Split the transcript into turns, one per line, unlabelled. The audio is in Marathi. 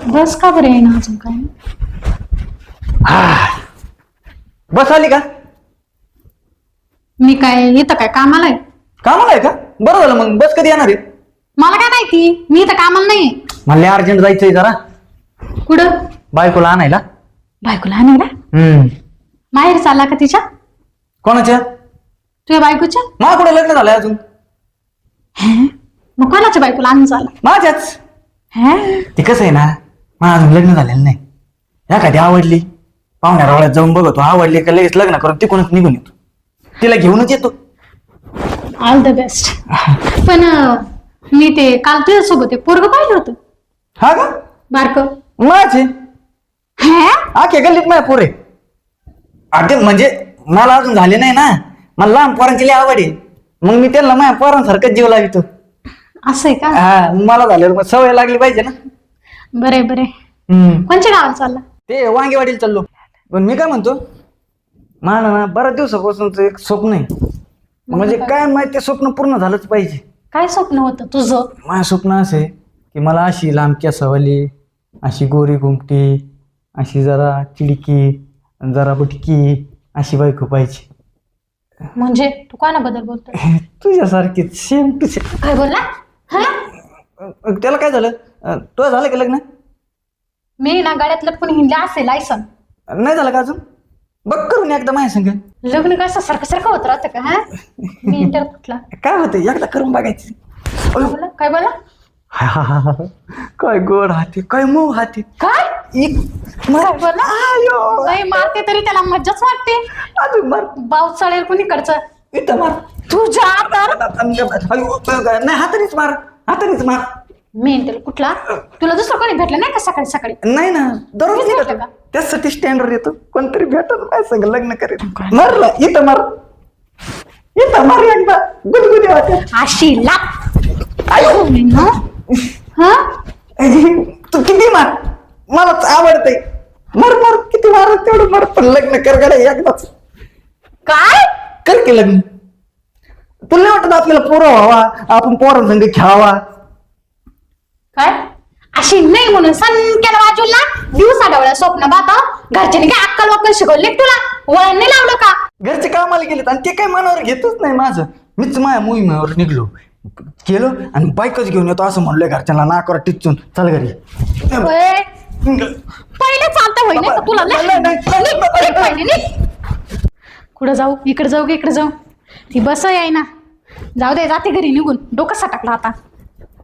बस का बरं येईना अजून काय?
बस आली का?
मी काय इथं काय कामाला आहे?
कामाला आहे का? बरं झालं मग. बस कधी येणार आहे?
मला काय माहिती, मी इथं कामाला नाहीये.
मला अर्जंट जायचंय जरा
कुठं?
बायकोला आणायला.
बायकोला आणायला? माहेर चालला का तिच्या?
कोणाच्या?
तुझ्या बायकोच्या?
मला कुठे लग्न झालंय अजून?
मग कोणाच्या बायकोला आणून चालला?
माझ्याच.
हे
ते कसं आहे ना, मला अजून लग्न झालेलं नाही. एखादी आवडली पाहुण्या रावळ्यात जाऊन बघतो, आवडली का लगेच लग्न करून तिकडूनच निघून येतो. तिला घेऊनच येतो.
All the best. पण मी ते काल तुझ्यासोबत एक पोरग पाहिलं होतं.
हा का?
बारक.
माझे
हे
आखे गल्लीत माझ्या पोरे. ते म्हणजे मला अजून झाले नाही ना. मला लहान पोरांची लई आवड आहे. मग मी त्यांना माझ्या पोरांसारखंच जीव लावितो.
असं आहे का?
हा, मला झाल्यावर मग सवय लागली पाहिजे ना.
बरे बरे. कोणच्या गावाला चालला?
ते वांगेवाडीला चाललो. पण मी काय म्हणतो, मला ना बऱ्याच दिवसापासूनच एक स्वप्न आहे. म्हणजे काय माहिती, ते स्वप्न पूर्ण झालंच पाहिजे.
काय स्वप्न होतं तुझं?
माझं स्वप्न असं आहे की मला अशी लांब केसावाली, अशी गोरी घुमटी, अशी जरा चिडकी, जरा बुटकी अशी बायको पाहिजे.
म्हणजे तू कोणाबद्दल बोलतोय?
तुझ्यासारखीच सेम टू सेम.
काय बोलला?
त्याला काय झालं? तुझं झालं का लग्न?
मी ना गाड्यात लटकून हिंडले असे लायसन.
नाही झालं का अजून? बघ करून एकदा माझ्या संग.
लग्न कसं सारखं सारखं होत राहतं का? हा मी इंटर कुठला?
काय होतं, एकदा करून बघायची.
काय बोला? काय बोला?
काय गोड हाती, काय मऊ हाती.
काय बोला? नाही मारते तरी त्याला मज्जाच वाटते.
अजून मार.
बाऊस चालेल कोणीकडचं?
इथं मार.
तुझ्या तर
नाही, हातानेच मार, हातानेच मार.
मी इंटर कुठला? तुला दुसरं कोणी भेटलं नाही का सकाळी सकाळी?
नाही ना, दररोज
भेटलं
भेटत
का?
त्यासाठी स्टँडवर येतो. कोणतरी भेटत माझ्या संग लग्न करेल. मारला, इथं मार, इथं मार एकदा. गुदगुदी वाटत.
अशी लाप. हा
तू किती मार, मलाच आवडतंय. मर मर, किती मार तेवढं मार, पण लग्न कर गड्या एकदाच.
काय?
कर की लग्न. तुला नाही वाटत आपल्याला पोरं व्हावा, आपण पोरांसंग खेळावा?
काय अशी नाही म्हणून सनक्याला वाजवला दिवसा डवळ्या स्वप्न बाता. घरच्यांनी काय अक्कल वक्कल शिकवली तुला? वळण नाही लावलं का?
घरचे कामाला गेलेत आणि ते काय मनावर घेतच नाही माझं. मीच माझ्या मोहिमेवर निघलो, गेलो आणि बाईकच घेऊन येतो असं म्हणलोय घरच्यांना नाकावर टिचून. चल घरी.
पहिले चालतं होई नाही तुला? कुठं जाऊ? इकडे जाऊ की इकडे जाऊ? ती बस आहे ना. जाऊ दे, जाते घरी निघून. डोकं सटकला आता.